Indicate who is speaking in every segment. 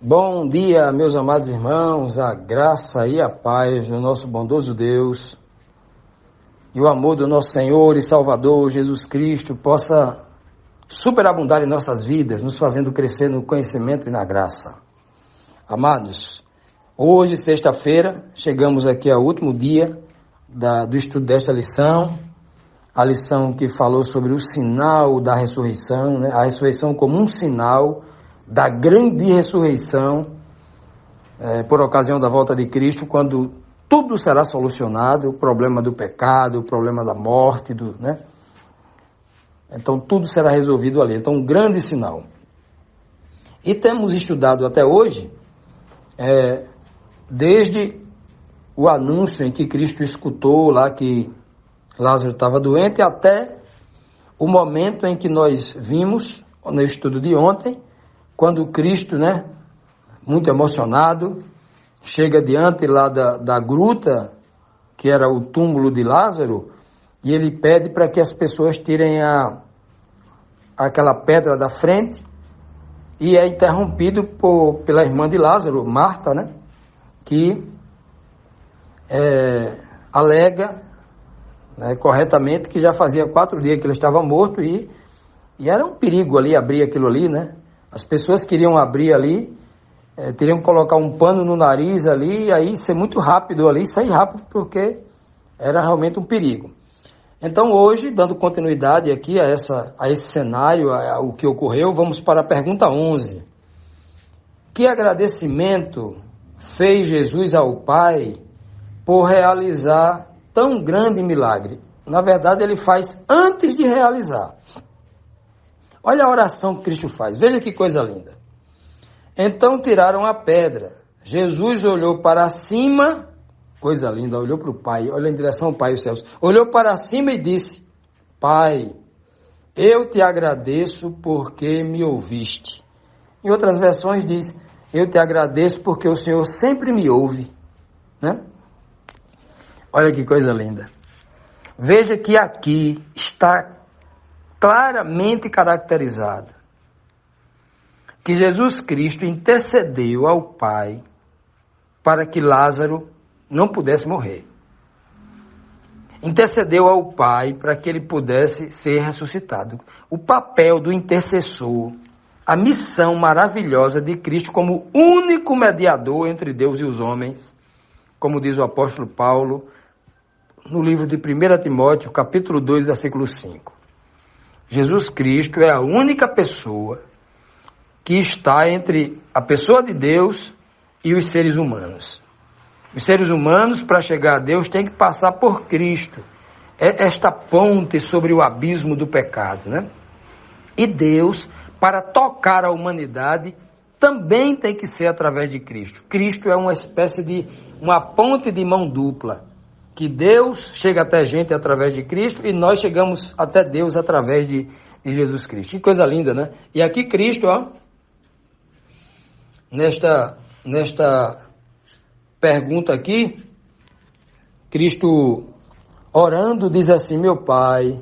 Speaker 1: Bom dia, meus amados irmãos, a graça e a paz do nosso bondoso Deus e o amor do nosso Senhor e Salvador Jesus Cristo possa superabundar em nossas vidas, nos fazendo crescer no conhecimento e na graça. Amados, hoje, sexta-feira, chegamos aqui ao último dia do estudo desta lição, a lição que falou sobre o sinal da ressurreição, né? A ressurreição como um sinal da grande ressurreição, por ocasião da volta de Cristo, quando tudo será solucionado, o problema do pecado, o problema da morte, né? Então tudo será resolvido ali. Então um grande sinal. E temos estudado até hoje, desde o anúncio em que Cristo escutou lá que Lázaro estava doente, até o momento em que nós vimos, no estudo de ontem, quando Cristo, muito emocionado, chega diante lá da gruta, que era o túmulo de Lázaro, e ele pede para que as pessoas tirem aquela pedra da frente, e é interrompido pela irmã de Lázaro, Marta, que alega corretamente que já fazia 4 dias que ele estava morto, e era um perigo ali abrir aquilo ali, As pessoas queriam abrir ali, teriam que colocar um pano no nariz ali, e aí ser muito rápido ali, sair rápido, porque era realmente um perigo. Então hoje, dando continuidade aqui a esse cenário, o que ocorreu, vamos para a pergunta 11. Que agradecimento fez Jesus ao Pai por realizar tão grande milagre? Na verdade, ele faz antes de realizar. Olha a oração que Cristo faz. Veja que coisa linda. Então tiraram a pedra. Jesus olhou para cima, coisa linda, olhou para o Pai, olha em direção ao Pai os céus. Olhou para cima e disse: Pai, eu te agradeço porque me ouviste. Em outras versões diz: eu te agradeço porque o Senhor sempre me ouve. Olha que coisa linda. Veja que aqui está claramente caracterizado que Jesus Cristo intercedeu ao Pai para que Lázaro não pudesse morrer. Intercedeu ao Pai para que ele pudesse ser ressuscitado. O papel do intercessor, a missão maravilhosa de Cristo como único mediador entre Deus e os homens, como diz o apóstolo Paulo no livro de 1 Timóteo, capítulo 2, versículo 5. Jesus Cristo é a única pessoa que está entre a pessoa de Deus e os seres humanos. Os seres humanos, para chegar a Deus, têm que passar por Cristo. É esta ponte sobre o abismo do pecado, E Deus, para tocar a humanidade, também tem que ser através de Cristo. Cristo é uma espécie de uma ponte de mão dupla, que Deus chega até a gente através de Cristo e nós chegamos até Deus através de Jesus Cristo. Que coisa linda, E aqui Cristo, nesta pergunta aqui, Cristo orando diz assim: meu Pai,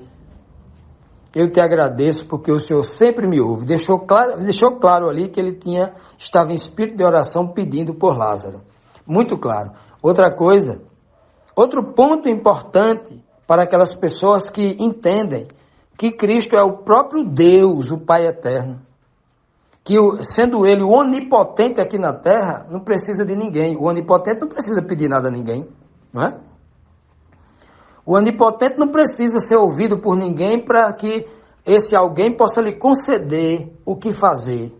Speaker 1: eu te agradeço porque o Senhor sempre me ouve. Deixou claro ali que ele estava em espírito de oração pedindo por Lázaro. Muito claro. Outro ponto importante para aquelas pessoas que entendem que Cristo é o próprio Deus, o Pai eterno, que sendo ele o onipotente aqui na terra, não precisa de ninguém. O onipotente não precisa pedir nada a ninguém, O onipotente não precisa ser ouvido por ninguém para que esse alguém possa lhe conceder o que fazer.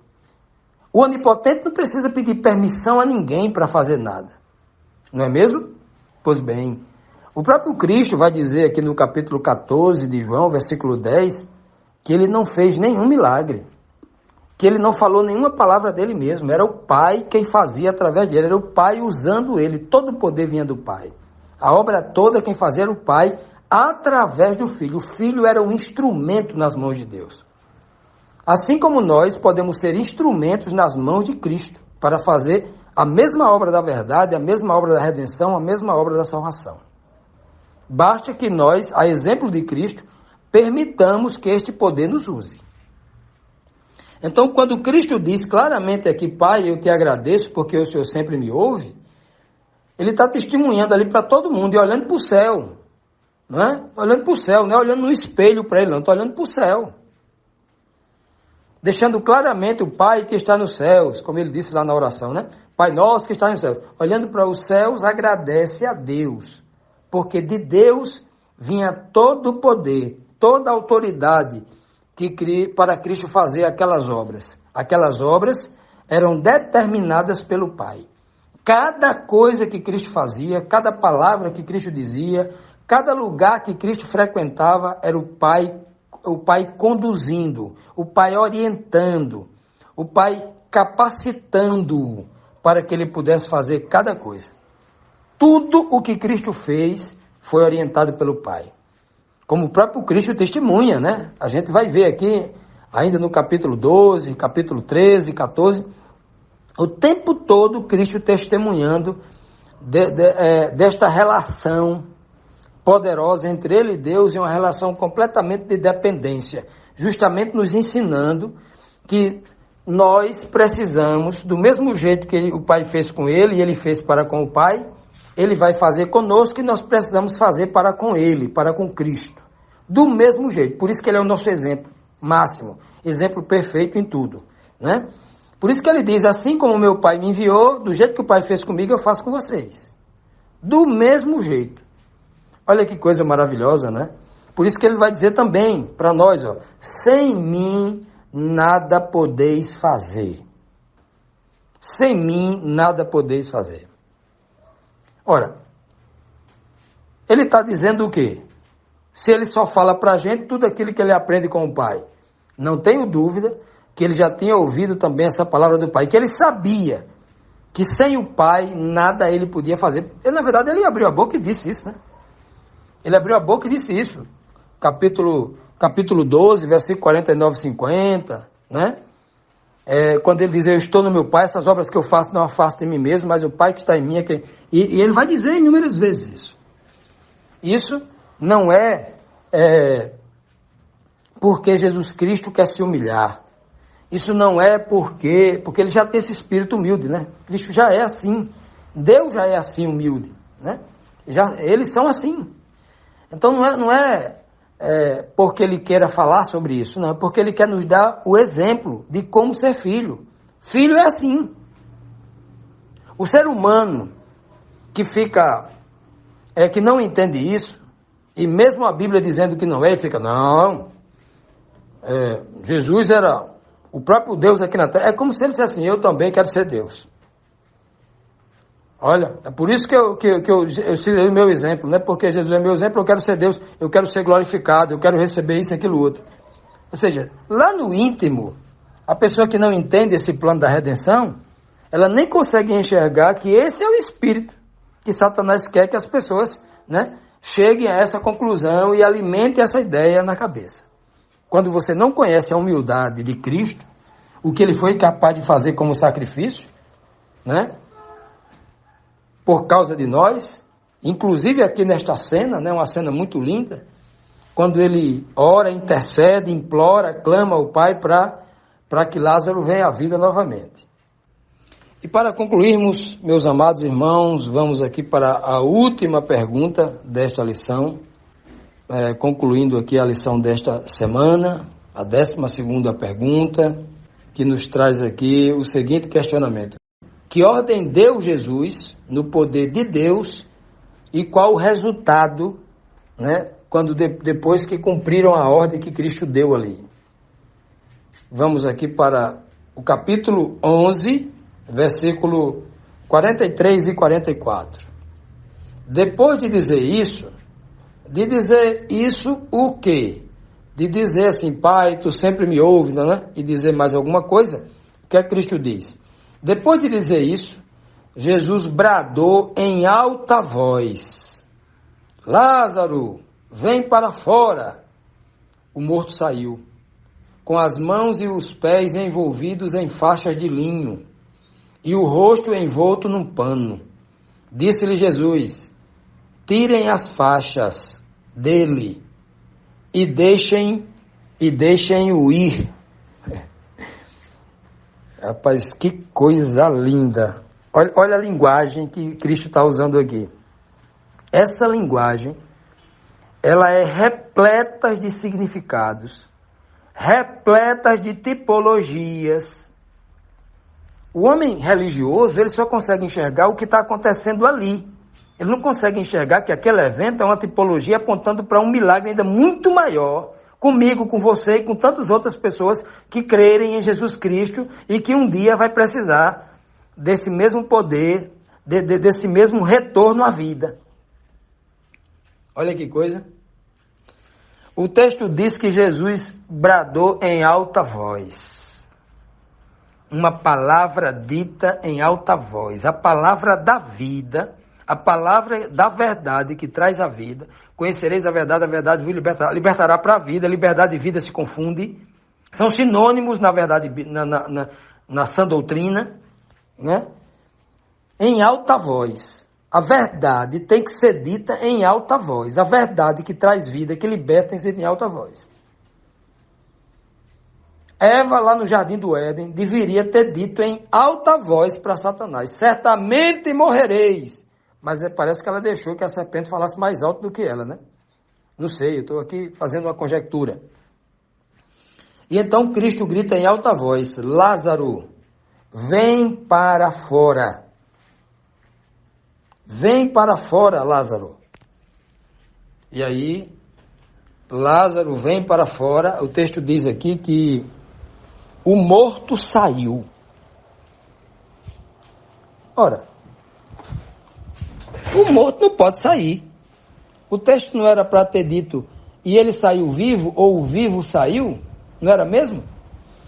Speaker 1: O onipotente não precisa pedir permissão a ninguém para fazer nada, não é mesmo? Pois bem, o próprio Cristo vai dizer aqui no capítulo 14 de João, versículo 10, que ele não fez nenhum milagre, que ele não falou nenhuma palavra dele mesmo, era o Pai quem fazia através dele, era o Pai usando ele, todo o poder vinha do Pai. A obra toda quem fazia era o Pai através do Filho. O Filho era um instrumento nas mãos de Deus. Assim como nós podemos ser instrumentos nas mãos de Cristo para fazer a mesma obra da verdade, a mesma obra da redenção, a mesma obra da salvação. Basta que nós, a exemplo de Cristo, permitamos que este poder nos use. Então, quando Cristo diz claramente aqui, Pai, eu te agradeço porque o Senhor sempre me ouve, ele está testemunhando ali para todo mundo e olhando para o céu, não é? Olhando para o céu, não é olhando no espelho para ele, não, está olhando para o céu. Deixando claramente o Pai que está nos céus, como ele disse lá na oração, né? Pai nosso que está nos céus. Olhando para os céus, agradece a Deus, porque de Deus vinha todo o poder, toda a autoridade para Cristo fazer aquelas obras. Aquelas obras eram determinadas pelo Pai. Cada coisa que Cristo fazia, cada palavra que Cristo dizia, cada lugar que Cristo frequentava, era o Pai conduzindo, o Pai orientando, o Pai capacitando para que ele pudesse fazer cada coisa. Tudo o que Cristo fez foi orientado pelo Pai. Como o próprio Cristo testemunha, né? A gente vai ver aqui, ainda no capítulo 12, capítulo 13, 14, o tempo todo Cristo testemunhando desta relação poderosa entre ele e Deus, e uma relação completamente de dependência, justamente nos ensinando que nós precisamos, do mesmo jeito que o Pai fez com ele e ele fez para com o Pai, ele vai fazer conosco e nós precisamos fazer para com ele, para com Cristo. Do mesmo jeito. Por isso que ele é o nosso exemplo máximo, exemplo perfeito em tudo, né? Por isso que ele diz, assim como meu Pai me enviou, do jeito que o Pai fez comigo, eu faço com vocês. Do mesmo jeito. Olha que coisa maravilhosa, né? Por isso que ele vai dizer também para nós, ó, sem mim nada podeis fazer. Sem mim nada podeis fazer. Ora, ele está dizendo o quê? Se ele só fala para a gente tudo aquilo que ele aprende com o Pai. Não tenho dúvida que ele já tinha ouvido também essa palavra do Pai, que ele sabia que sem o Pai nada ele podia fazer. Ele, na verdade, ele abriu a boca e disse isso, né? Ele abriu a boca e disse isso. Capítulo 12, versículo 49 e 50, né? Quando ele diz, eu estou no meu Pai, essas obras que eu faço não faço de mim mesmo, mas o Pai que está em mim é que... E ele vai dizer inúmeras vezes isso. Isso não é porque Jesus Cristo quer se humilhar. Isso não é porque ele já tem esse espírito humilde, né? Cristo já é assim. Deus já é assim humilde, né? Eles são assim. Então não é porque ele queira falar sobre isso, não. É porque ele quer nos dar o exemplo de como ser filho. Filho é assim. O ser humano que que não entende isso, e mesmo a Bíblia dizendo que não é, ele fica, não, Jesus era o próprio Deus aqui na terra. É como se ele dissesse assim, eu também quero ser Deus. Olha, é por isso que eu citei o meu exemplo, não é porque Jesus é meu exemplo, eu quero ser Deus, eu quero ser glorificado, eu quero receber isso e aquilo outro. Ou seja, lá no íntimo, a pessoa que não entende esse plano da redenção, ela nem consegue enxergar que esse é o espírito que Satanás quer que as pessoas, né, cheguem a essa conclusão e alimentem essa ideia na cabeça. Quando você não conhece a humildade de Cristo, o que ele foi capaz de fazer como sacrifício, né, por causa de nós, inclusive aqui nesta cena, né, uma cena muito linda, quando ele ora, intercede, implora, clama ao Pai para que Lázaro venha à vida novamente. E para concluirmos, meus amados irmãos, vamos aqui para a última pergunta desta lição, concluindo aqui a lição desta semana, a 12ª pergunta, que nos traz aqui o seguinte questionamento. Que ordem deu Jesus no poder de Deus e qual o resultado, né, depois que cumpriram a ordem que Cristo deu ali? Vamos aqui para o capítulo 11, versículo 43 e 44. Depois de dizer isso o quê? De dizer assim, Pai, tu sempre me ouves, né? E dizer mais alguma coisa, o que é que Cristo diz? Depois de dizer isso, Jesus bradou em alta voz, Lázaro, vem para fora. O morto saiu, com as mãos e os pés envolvidos em faixas de linho, e o rosto envolto num pano. Disse-lhe Jesus, tirem as faixas dele e deixem-o ir. Rapaz, que coisa linda. Olha a linguagem que Cristo está usando aqui. Essa linguagem, ela é repleta de significados, repleta de tipologias. O homem religioso, ele só consegue enxergar o que está acontecendo ali. Ele não consegue enxergar que aquele evento é uma tipologia apontando para um milagre ainda muito maior, comigo, com você e com tantas outras pessoas que crerem em Jesus Cristo e que um dia vai precisar desse mesmo poder, desse mesmo retorno à vida. Olha que coisa. O texto diz que Jesus bradou em alta voz. Uma palavra dita em alta voz. A palavra da vida, a palavra da verdade que traz a vida. Conhecereis a verdade vos libertará. Libertará para a vida. Liberdade e vida se confunde. São sinônimos, na verdade, na sã doutrina, né? Em alta voz. A verdade tem que ser dita em alta voz. A verdade que traz vida, que liberta, tem que ser em alta voz. Eva, lá no Jardim do Éden, deveria ter dito em alta voz para Satanás: certamente morrereis. Mas parece que ela deixou que a serpente falasse mais alto do que ela, né? Não sei, eu estou aqui fazendo uma conjectura. E então Cristo grita em alta voz: Lázaro, vem para fora. Vem para fora, Lázaro. E aí, Lázaro vem para fora. O texto diz aqui que o morto saiu. Ora, o morto não pode sair. O texto não era para ter dito e ele saiu vivo ou o vivo saiu? Não era mesmo?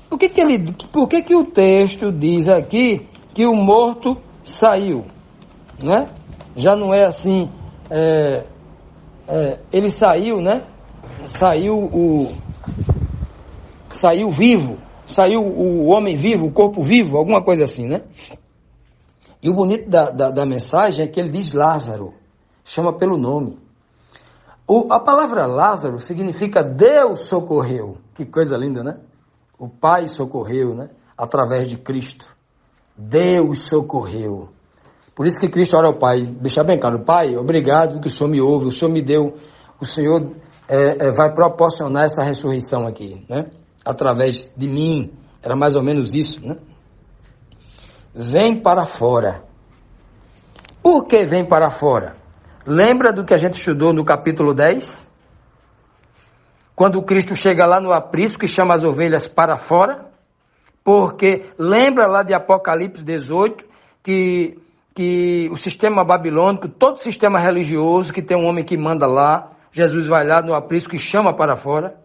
Speaker 1: Por que o texto diz aqui que o morto saiu? Né? Já não é assim, ele saiu, né? Saiu vivo, saiu o homem vivo, o corpo vivo, alguma coisa assim, né? E o bonito da mensagem é que ele diz Lázaro, chama pelo nome. A palavra Lázaro significa Deus socorreu. Que coisa linda, né? O Pai socorreu, né? Através de Cristo. Deus socorreu. Por isso que Cristo ora ao Pai, deixar bem claro: Pai, obrigado que o Senhor me ouve, o Senhor me deu, o Senhor vai proporcionar essa ressurreição aqui, né? Através de mim. Era mais ou menos isso, né? Vem para fora. Por que vem para fora? Lembra do que a gente estudou no capítulo 10? Quando Cristo chega lá no aprisco e chama as ovelhas para fora? Porque lembra lá de Apocalipse 18 que o sistema babilônico, todo sistema religioso que tem um homem que manda lá, Jesus vai lá no aprisco e chama para fora.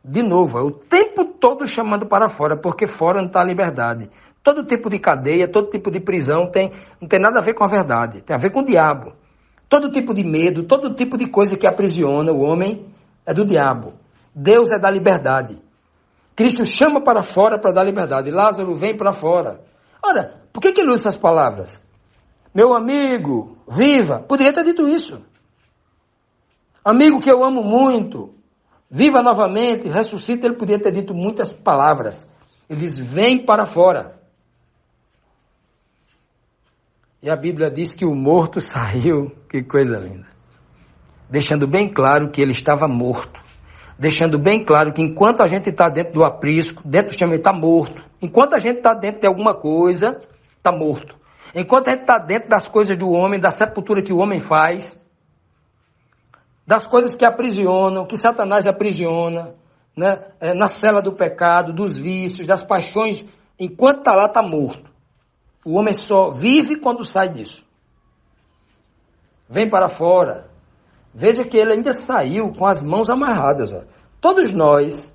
Speaker 1: De novo, é o tempo todo chamando para fora, porque fora não está a liberdade. Todo tipo de cadeia, todo tipo de prisão não tem nada a ver com a verdade, tem a ver com o diabo. Todo tipo de medo, todo tipo de coisa que aprisiona o homem é do diabo. Deus é da liberdade. Cristo chama para fora para dar liberdade. Lázaro, vem para fora. Ora, por que ele usa essas palavras? Meu amigo, viva. Poderia ter dito isso. Amigo que eu amo muito, viva novamente, ressuscita. Ele poderia ter dito muitas palavras. Ele diz, vem para fora. E a Bíblia diz que o morto saiu. Que coisa linda. Deixando bem claro que ele estava morto. Deixando bem claro que enquanto a gente está dentro do aprisco, dentro do chama, ele está morto. Enquanto a gente está dentro de alguma coisa, está morto. Enquanto a gente está dentro das coisas do homem, da sepultura que o homem faz, das coisas que aprisionam, que Satanás aprisiona, né? Na cela do pecado, dos vícios, das paixões, enquanto está lá, está morto. O homem só vive quando sai disso. Vem para fora. Veja que ele ainda saiu com as mãos amarradas. Ó. Todos nós,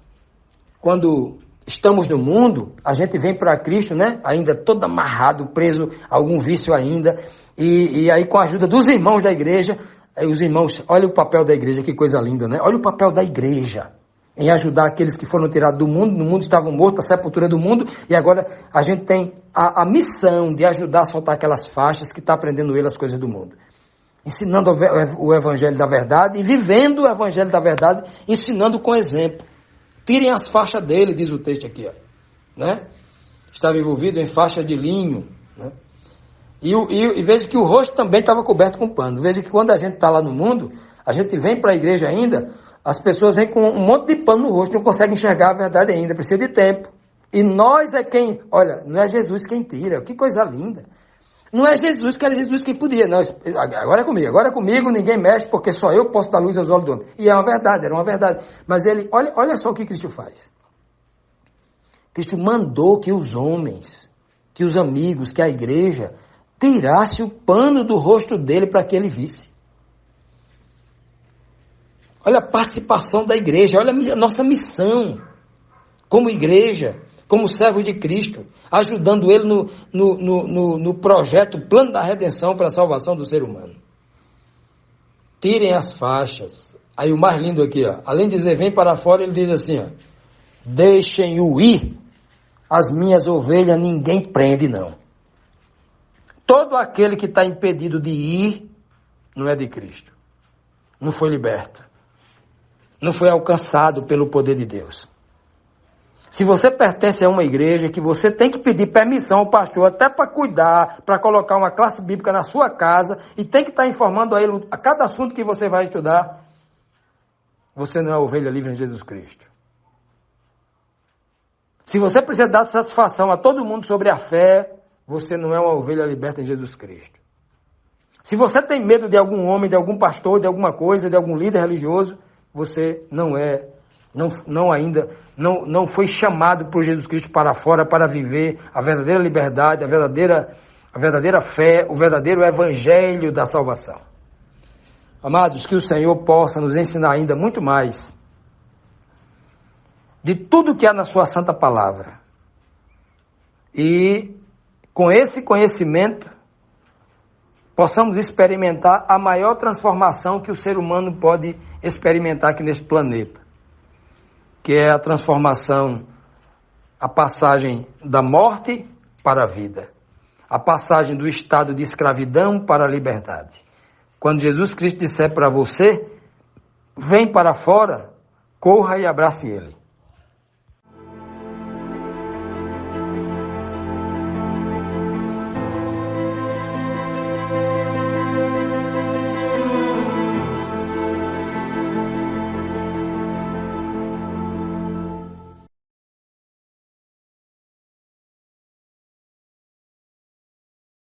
Speaker 1: quando estamos no mundo, a gente vem para Cristo, né? Ainda todo amarrado, preso a algum vício ainda. E aí com a ajuda dos irmãos da igreja, os irmãos, olha o papel da igreja, que coisa linda, né? Olha o papel da igreja em ajudar aqueles que foram tirados do mundo, no mundo estavam mortos, a sepultura do mundo, e agora a gente tem a missão de ajudar a soltar aquelas faixas que está aprendendo ele as coisas do mundo. Ensinando o evangelho da verdade e vivendo o evangelho da verdade, ensinando com exemplo. Tirem as faixas dele, diz o texto aqui, ó, né? estava envolvido em faixa de linho, né? E veja que o rosto também estava coberto com pano. Veja que quando a gente está lá no mundo, a gente vem para a igreja ainda, as pessoas vêm com um monte de pano no rosto, não conseguem enxergar a verdade ainda, precisa de tempo. E nós é quem, olha, não é Jesus quem tira, que coisa linda. Não é Jesus, que era Jesus quem podia. Não, agora é comigo, ninguém mexe, porque só eu posso dar luz aos olhos do homem. E é uma verdade, era uma verdade. Mas ele, olha só o que Cristo faz. Cristo mandou que os homens, que os amigos, que a igreja, tirasse o pano do rosto dele para que ele visse. Olha a participação da igreja, olha a nossa missão como igreja, como servos de Cristo, ajudando ele no projeto, plano da redenção para a salvação do ser humano. Tirem as faixas. Aí o mais lindo aqui, ó, além de dizer vem para fora, ele diz assim, ó, deixem-o ir, as minhas ovelhas ninguém prende não. Todo aquele que está impedido de ir, não é de Cristo. Não foi liberto. Não foi alcançado pelo poder de Deus. Se você pertence a uma igreja que você tem que pedir permissão ao pastor, até para cuidar, para colocar uma classe bíblica na sua casa, e tem que estar informando a ele a cada assunto que você vai estudar, você não é ovelha livre em Jesus Cristo. Se você precisa dar satisfação a todo mundo sobre a fé, você não é uma ovelha liberta em Jesus Cristo. Se você tem medo de algum homem, de algum pastor, de alguma coisa, de algum líder religioso, você não foi chamado por Jesus Cristo para fora para viver a verdadeira liberdade, a verdadeira fé, o verdadeiro evangelho da salvação. Amados, que o Senhor possa nos ensinar ainda muito mais de tudo que há na sua santa palavra. E com esse conhecimento possamos experimentar a maior transformação que o ser humano pode experimentar aqui neste planeta, que é a transformação, a passagem da morte para a vida, a passagem do estado de escravidão para a liberdade. Quando Jesus Cristo disser para você, vem para fora, corra e abrace ele.